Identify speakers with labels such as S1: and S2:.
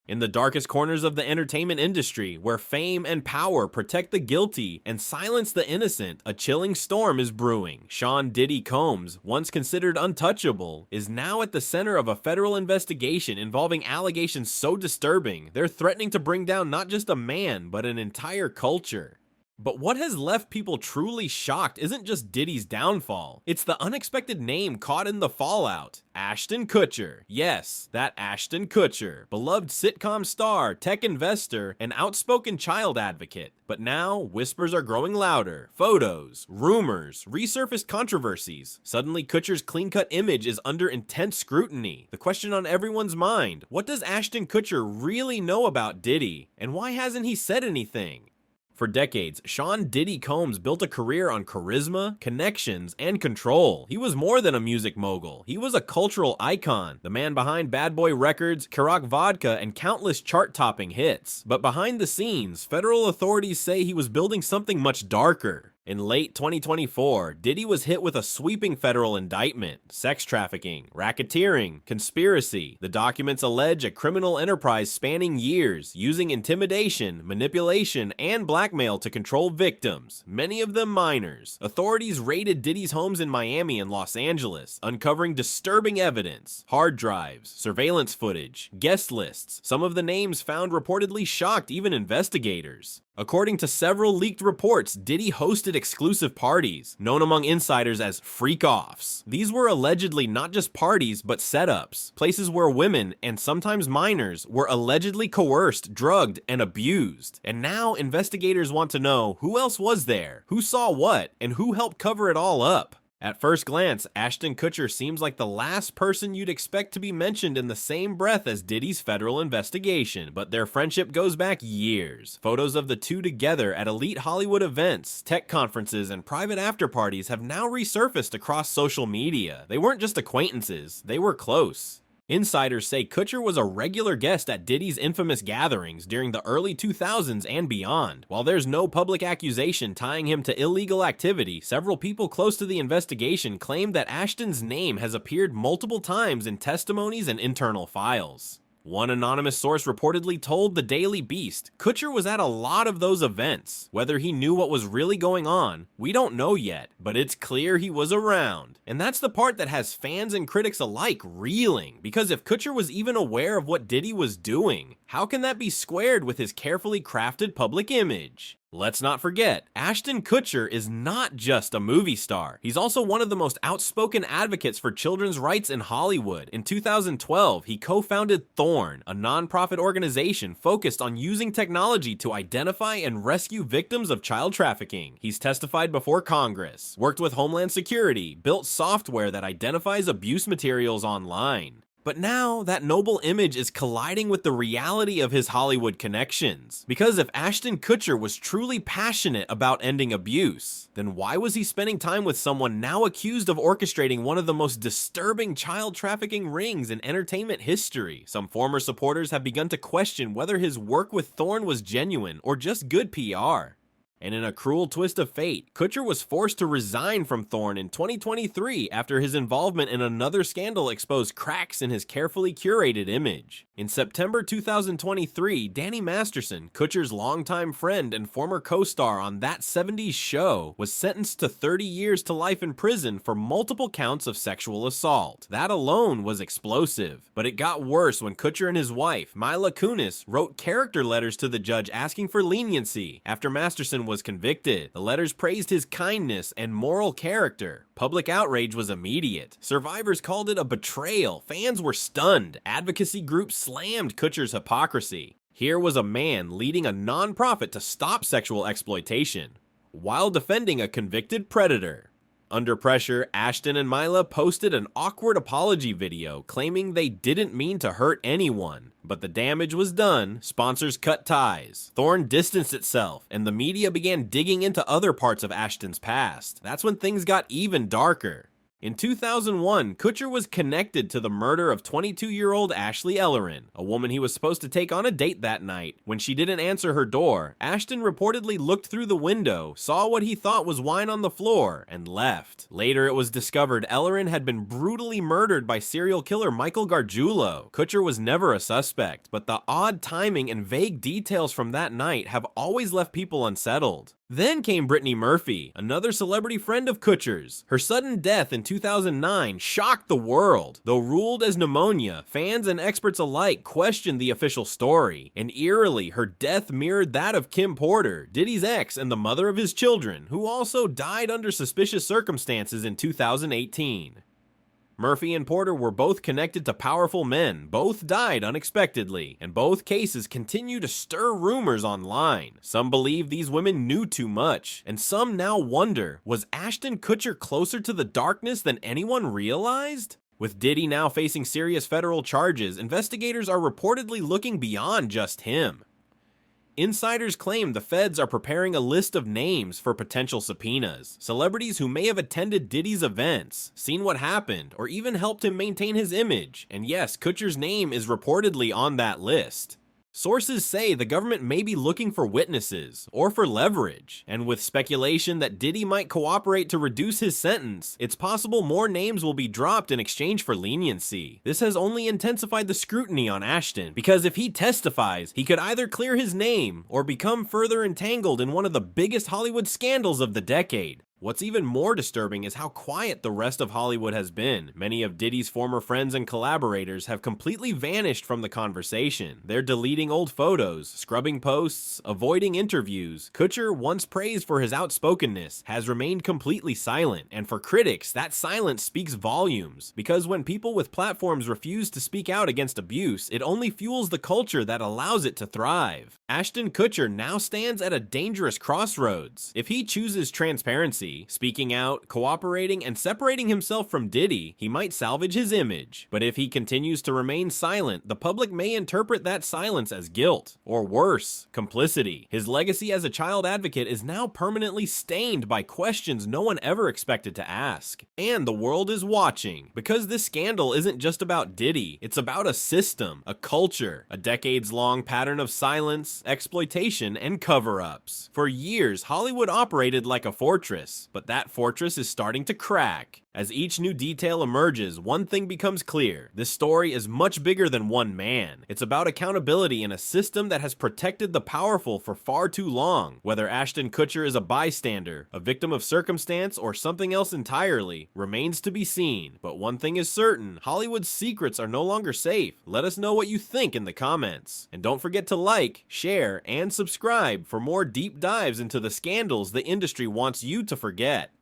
S1: In the darkest corners of the entertainment industry, where fame and power protect the guilty and silence the innocent, a chilling storm is brewing. Sean "Diddy" Combs, once considered untouchable, is now at the center of a federal investigation involving allegations so disturbing, they're threatening to bring down not just a man, but an entire culture. But what has left people truly shocked isn't just Diddy's downfall, it's the unexpected name caught in the fallout. Ashton Kutcher. Yes, that Ashton Kutcher. Beloved sitcom star, tech investor, and outspoken child advocate. But now, whispers are growing louder. Photos, rumors, resurfaced controversies. Suddenly, Kutcher's clean-cut image is under intense scrutiny. The question on everyone's mind, what does Ashton Kutcher really know about Diddy? And why hasn't he said anything? For decades, Sean "Diddy" Combs built a career on charisma, connections, and control. He was more than a music mogul. He was a cultural icon, the man behind Bad Boy Records, Ciroc Vodka, and countless chart-topping hits. But behind the scenes, federal authorities say he was building something much darker. In late 2024, Diddy was hit with a sweeping federal indictment: sex trafficking, racketeering, conspiracy. The documents allege a criminal enterprise spanning years, using intimidation, manipulation, and blackmail to control victims, many of them minors. Authorities raided Diddy's homes in Miami and Los Angeles, uncovering disturbing evidence: hard drives, surveillance footage, guest lists. Some of the names found reportedly shocked even investigators. According to several leaked reports, Diddy hosted exclusive parties, known among insiders as freak-offs. These were allegedly not just parties, but setups, places where women, and sometimes minors, were allegedly coerced, drugged, and abused. And now investigators want to know who else was there, who saw what, and who helped cover it all up. At first glance, Ashton Kutcher seems like the last person you'd expect to be mentioned in the same breath as Diddy's federal investigation, but their friendship goes back years. Photos of the two together at elite Hollywood events, tech conferences, and private after-parties have now resurfaced across social media. They weren't just acquaintances, they were close. Insiders say Kutcher was a regular guest at Diddy's infamous gatherings during the early 2000s and beyond. While there's no public accusation tying him to illegal activity, several people close to the investigation claim that Ashton's name has appeared multiple times in testimonies and internal files. One anonymous source reportedly told the Daily Beast, Kutcher was at a lot of those events. Whether he knew what was really going on, we don't know yet, but it's clear he was around. And that's the part that has fans and critics alike reeling, because if Kutcher was even aware of what Diddy was doing, how can that be squared with his carefully crafted public image? Let's not forget, Ashton Kutcher is not just a movie star. He's also one of the most outspoken advocates for children's rights in Hollywood. In 2012, he co-founded Thorn, a nonprofit organization focused on using technology to identify and rescue victims of child trafficking. He's testified before Congress, worked with Homeland Security, built software that identifies abuse materials online. But now, that noble image is colliding with the reality of his Hollywood connections. Because if Ashton Kutcher was truly passionate about ending abuse, then why was he spending time with someone now accused of orchestrating one of the most disturbing child trafficking rings in entertainment history? Some former supporters have begun to question whether his work with Thorn was genuine or just good PR. And in a cruel twist of fate, Kutcher was forced to resign from Thorn in 2023 after his involvement in another scandal exposed cracks in his carefully curated image. In September 2023, Danny Masterson, Kutcher's longtime friend and former co-star on That 70s Show, was sentenced to 30 years to life in prison for multiple counts of sexual assault. That alone was explosive. But it got worse when Kutcher and his wife, Mila Kunis, wrote character letters to the judge asking for leniency after Masterson was convicted. The letters praised his kindness and moral character. Public outrage was immediate. Survivors called it a betrayal. Fans were stunned. Advocacy groups slammed Kutcher's hypocrisy. Here was a man leading a nonprofit to stop sexual exploitation, while defending a convicted predator. Under pressure, Ashton and Mila posted an awkward apology video claiming they didn't mean to hurt anyone. But the damage was done, sponsors cut ties, Thorn distanced itself, and the media began digging into other parts of Ashton's past. That's when things got even darker. In 2001, Kutcher was connected to the murder of 22-year-old Ashley Ellerin, a woman he was supposed to take on a date that night. When she didn't answer her door, Ashton reportedly looked through the window, saw what he thought was wine on the floor, and left. Later, it was discovered Ellerin had been brutally murdered by serial killer Michael Gargiulo. Kutcher was never a suspect, but the odd timing and vague details from that night have always left people unsettled. Then came Brittany Murphy, another celebrity friend of Kutcher's. Her sudden death in 2009 shocked the world. Though ruled as pneumonia, fans and experts alike questioned the official story. And eerily, her death mirrored that of Kim Porter, Diddy's ex and the mother of his children, who also died under suspicious circumstances in 2018. Murphy and Porter were both connected to powerful men, both died unexpectedly, and both cases continue to stir rumors online. Some believe these women knew too much, and some now wonder, was Ashton Kutcher closer to the darkness than anyone realized? With Diddy now facing serious federal charges, investigators are reportedly looking beyond just him. Insiders claim the feds are preparing a list of names for potential subpoenas. Celebrities who may have attended Diddy's events, seen what happened, or even helped him maintain his image. And yes, Kutcher's name is reportedly on that list. Sources say the government may be looking for witnesses, or for leverage, and with speculation that Diddy might cooperate to reduce his sentence, it's possible more names will be dropped in exchange for leniency. This has only intensified the scrutiny on Ashton, because if he testifies, he could either clear his name, or become further entangled in one of the biggest Hollywood scandals of the decade. What's even more disturbing is how quiet the rest of Hollywood has been. Many of Diddy's former friends and collaborators have completely vanished from the conversation. They're deleting old photos, scrubbing posts, avoiding interviews. Kutcher, once praised for his outspokenness, has remained completely silent. And for critics, that silence speaks volumes. Because when people with platforms refuse to speak out against abuse, it only fuels the culture that allows it to thrive. Ashton Kutcher now stands at a dangerous crossroads. If he chooses transparency, speaking out, cooperating, and separating himself from Diddy, he might salvage his image. But if he continues to remain silent, the public may interpret that silence as guilt, or worse, complicity. His legacy as a child advocate is now permanently stained by questions no one ever expected to ask. And the world is watching, because this scandal isn't just about Diddy, it's about a system, a culture, a decades-long pattern of silence, exploitation, and cover-ups. For years, Hollywood operated like a fortress, but that fortress is starting to crack. As each new detail emerges, one thing becomes clear. This story is much bigger than one man. It's about accountability in a system that has protected the powerful for far too long. Whether Ashton Kutcher is a bystander, a victim of circumstance, or something else entirely, remains to be seen. But one thing is certain, Hollywood's secrets are no longer safe. Let us know what you think in the comments. And don't forget to like, share, and subscribe for more deep dives into the scandals the industry wants you to forget.